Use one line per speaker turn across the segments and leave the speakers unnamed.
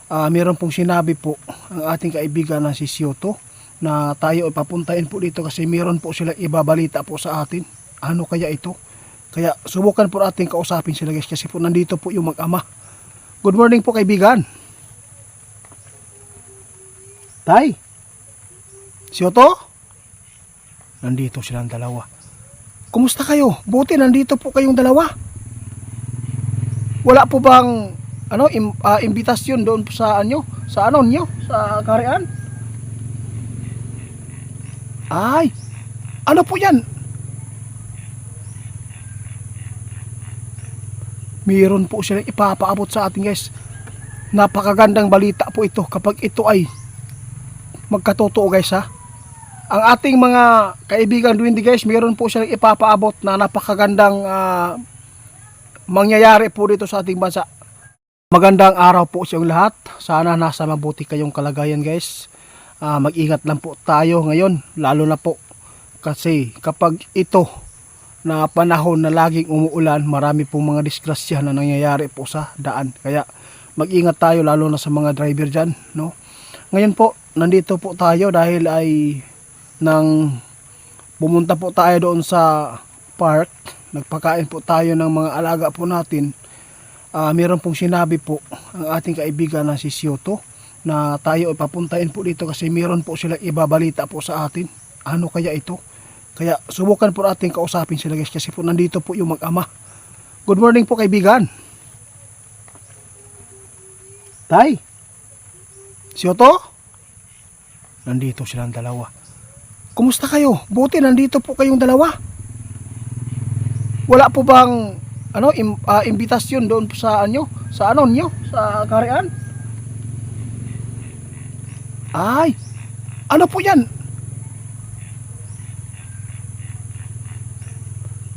Meron pong sinabi po ang ating kaibigan na si Sioto na tayo ay papuntahin po dito kasi meron po sila ibabalita po sa atin. Ano kaya ito? Kaya subukan po natin kausapin sila guys kasi po nandito po yung mag-ama. Good morning po kaibigan. Tay, Sioto? Nandito silang dalawa. Kumusta kayo? Buti nandito po kayong dalawa. Wala po bang imbitasyon doon sa sa karian? Ay, ano po yan? Mayroon po silang ipapaabot sa atin guys. Napakagandang balita po ito kapag ito ay magkatotoo guys ha. Ang ating mga kaibigan Duwende guys, mayroon po silang ipapaabot na napakagandang mangyayari po dito sa ating bansa. Magandang araw po sa inyong lahat. Sana nasa mabuti kayong kalagayan guys. Mag-ingat lang po tayo ngayon. Lalo na po kasi kapag ito na panahon na laging umuulan, marami pong mga disgrasya na nangyayari po sa daan. Kaya mag-ingat tayo lalo na sa mga driver dyan. No? Ngayon po, nandito po tayo dahil ay pumunta po tayo doon sa park. Nagpakain po tayo ng mga alaga po natin. Meron pong sinabi po ang ating kaibigan na si Sioto na tayo ay papuntahin po dito kasi meron po sila ibabalita po sa atin. Ano kaya ito? Kaya subukan po natin kausapin sila guys kasi po nandito po yung mag-ama. Good morning po kaibigan. Tay, Sioto? Nandito silang dalawa. Kumusta kayo? Buti nandito po kayong dalawa. Wala po bang imbitasyon doon sa sa karian? Ay, ano po yan?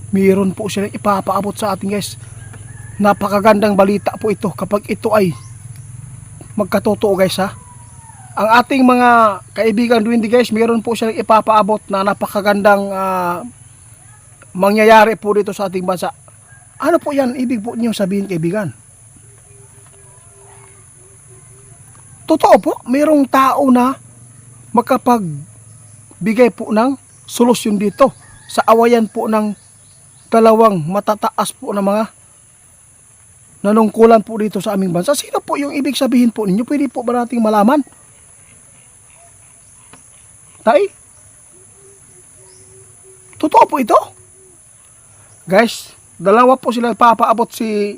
Mayroon po silang ipapaabot sa atin guys. Napakagandang balita po ito kapag ito ay magkatotoo guys ha. Ang ating mga kaibigan Duwende guys, mayroon po silang ipapaabot na napakagandang mangyayari po dito sa ating bansa. Ano po yan? Ibig po niyo sabihin kaibigan? Totoo po, mayroong tao na makapagbigay po ng solusyon dito sa awayan po ng dalawang matataas po na mga nanungkulan po dito sa aming bansa. Sino po yung ibig sabihin po ninyo? Pwede po ba nating malaman? Tay? Totoo po ito? Guys, dalawa po sila papaabot, si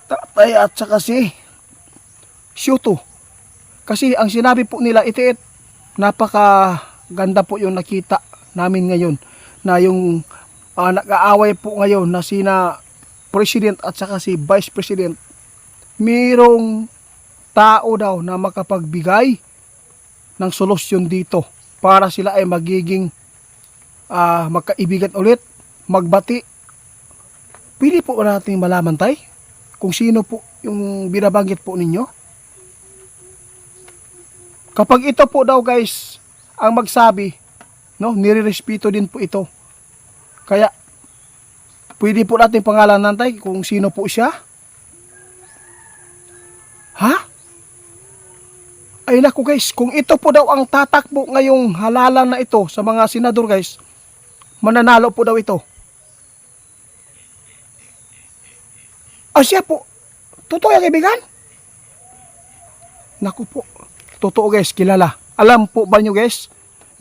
Tatay at saka si Sioto. Kasi ang sinabi po nila, napakaganda po yung nakita namin ngayon na yung nag-aaway po ngayon na sina President at saka si Vice President. Mayroong tao daw na makapagbigay ng solusyon dito para sila ay magiging magkaibigan ulit, magbati. Pili po natin malaman tay kung sino po yung binabanggit po ninyo. Kapag ito po daw guys ang magsabi, no, nirerespeto din po ito. Kaya pwede po natin pangalanan tay kung sino po siya. Ha? Ay naku guys, kung ito po daw ang tatakbo ngayong halalan na ito sa mga senador guys, mananalo po daw ito. Siya po. Totoo yan kaibigan? Naku po. Totoo guys, kilala. Alam po ba nyo guys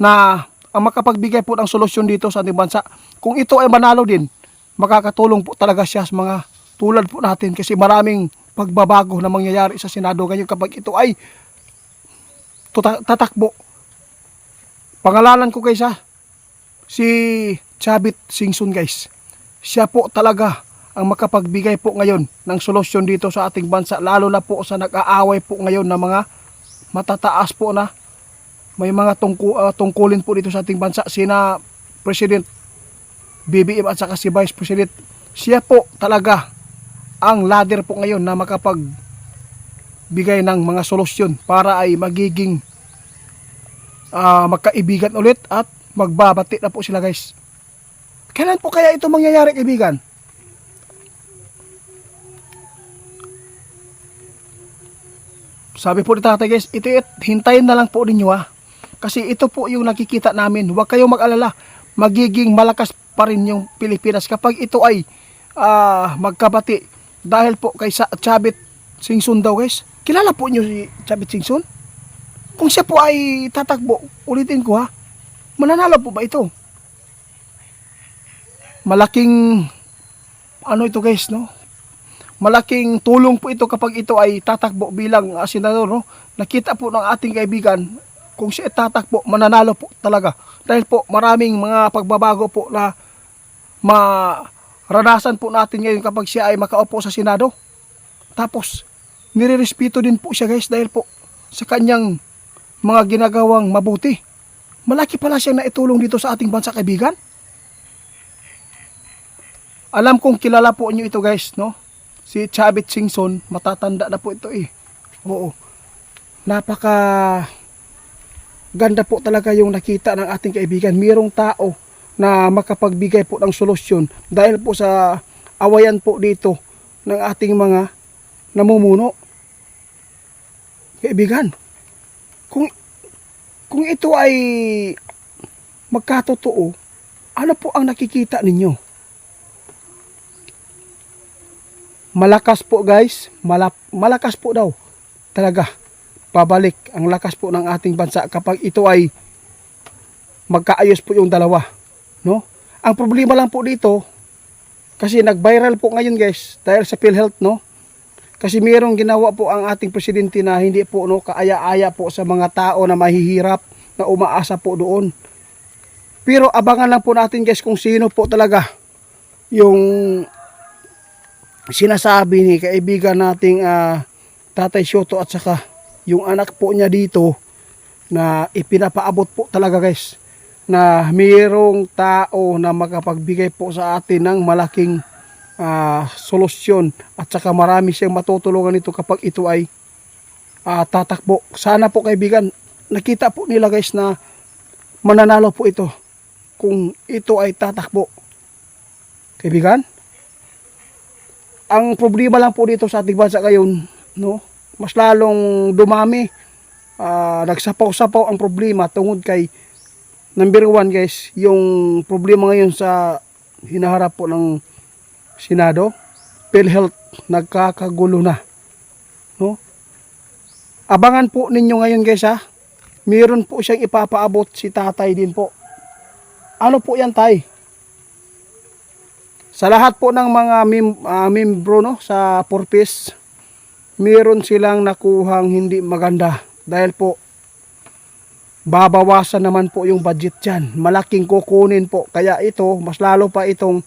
na ang makapagbigay po ng solusyon dito sa ating bansa, kung ito ay manalo din, makakatulong po talaga siya sa mga tulad po natin kasi maraming pagbabago na mangyayari sa Senado ngayon kapag ito ay tatakbo. Pangalanan ko guys ha, si Chavit Singson guys. Siya po talaga ang makapagbigay po ngayon ng solusyon dito sa ating bansa, lalo na po sa nag-aaway po ngayon na mga matataas po na may mga tungkulin po dito sa ating bansa, sina President BBM at saka si Vice President. Siya po talaga ang leader po ngayon na makapagbigay ng mga solusyon para ay magiging magkaibigan ulit at magbabati na po sila guys. Kailan po kaya ito mangyayari kaibigan? Sabi po ni tatay guys, hintayin na lang po ninyo ha. Kasi ito po yung nakikita namin. Huwag kayong mag-alala. Magiging malakas pa rin yung Pilipinas kapag ito ay magkabati. Dahil po kay Chavit Singson daw guys. Kilala po nyo si Chavit Singson? Kung siya po ay tatakbo, ulitin ko ha. Mananalo po ba ito? Malaking ano ito guys, no? Malaking tulong po ito kapag ito ay tatakbo bilang senador, no? Nakita po ng ating kaibigan, kung siya ay tatakbo, mananalo po talaga. Dahil po maraming mga pagbabago po na maranasan po natin ngayon kapag siya ay makaupo sa Senado. Tapos, nirerespeto din po siya guys dahil po sa kanyang mga ginagawang mabuti. Malaki pala siyang naitulong dito sa ating bansa kaibigan. Alam kong kilala po niyo ito guys, no? Si Chavit Singson, matatanda na po ito eh. Oo. Napaka ganda po talaga yung nakita ng ating kaibigan. Mayroong tao na makapagbigay po ng solusyon dahil po sa awayan po dito ng ating mga namumuno. Kaibigan, kung ito ay magkatotoo, ano po ang nakikita ninyo? Malakas po guys, malakas po daw talaga. Pabalik ang lakas po ng ating bansa kapag ito ay magkaayos po yung dalawa, no? Ang problema lang po dito kasi nag-viral po ngayon guys dahil sa PhilHealth, no? Kasi mayroong ginawa po ang ating presidente na hindi po, no, kaaya-aya po sa mga tao na mahihirap, na umaasa po doon. Pero abangan lang po natin guys kung sino po talaga yung sinasabi ni kaibigan nating Tatay Soto at saka yung anak po niya dito na ipinapaabot po talaga guys na mayroong tao na makapagbigay po sa atin ng malaking solusyon at saka marami siyang matutulungan nito kapag ito ay tatakbo. Sana po kaibigan nakita po nila guys na mananalo po ito kung ito ay tatakbo. Kaibigan, ang problema lang po dito sa ating bansa ngayon, no, mas lalong dumami, nagsapaw-sapaw ang problema tungod kay number 1 guys, yung problema ngayon sa hinaharap po ng Senado, PhilHealth, nagkakagulo na, no? Abangan po ninyo ngayon guys ha, mayroon po siyang ipapaabot si tatay din po. Ano po yan tay? Sa lahat po ng mga membro, no, sa purpose, meron silang nakuhang hindi maganda dahil po babawasan naman po yung budget dyan. Malaking kukunin po. Kaya ito, mas lalo pa itong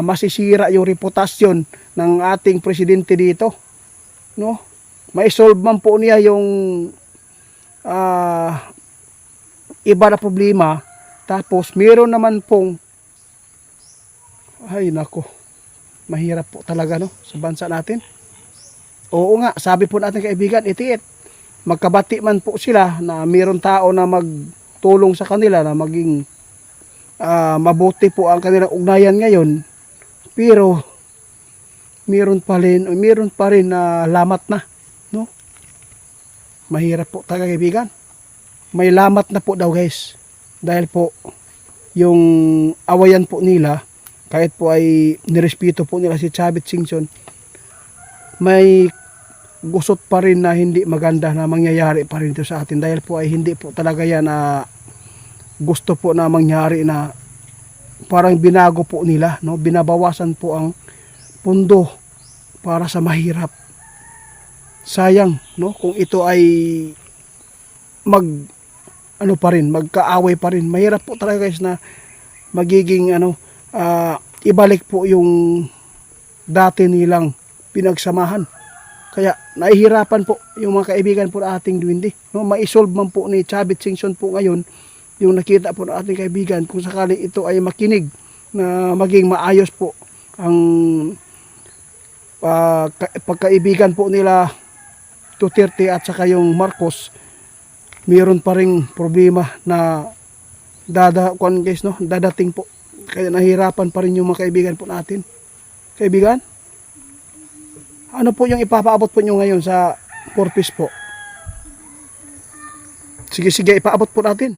masisira yung reputasyon ng ating presidente dito. No? Maisolve man po niya yung iba na problema. Tapos meron naman pong ay nako, mahirap po talaga no sa bansa natin. Oo nga, sabi po natin kaibigan, itiit. Magkabati man po sila na mayroong tao na magtulong sa kanila na maging mabuti po ang kanilang ugnayan ngayon. Pero mayroon pa rin na lamat na, no? Mahirap po talaga kaibigan. May lamat na po daw guys. Dahil po yung awayan po nila, kahit po ay nirespeto po nila si Chavit Singson, may gusot pa rin na hindi maganda na mangyayari pa rin ito sa atin dahil po ay hindi po talaga yan na gusto po na mangyari na parang binago po nila, no? Binabawasan po ang pundo para sa mahirap. Sayang, no, kung ito ay magkaaway pa rin. Mahirap po talaga guys na magiging ibalik po yung dati nilang pinagsamahan. Kaya nahihirapan po yung mga kaibigan po na ating duwindi, no? Maisolve man po ni Chavit Singson po ngayon yung nakita po ng ating kaibigan kung sakaling ito ay makinig na maging maayos po ang pagkaibigan po nila Duterte at saka yung Marcos. Mayroon pa ring problema na dadating po. Kaya nahirapan pa rin yung mga kaibigan po natin. Kaibigan, ano po yung ipapaabot po nyo ngayon sa 4 piece po. Sige, ipaabot po natin.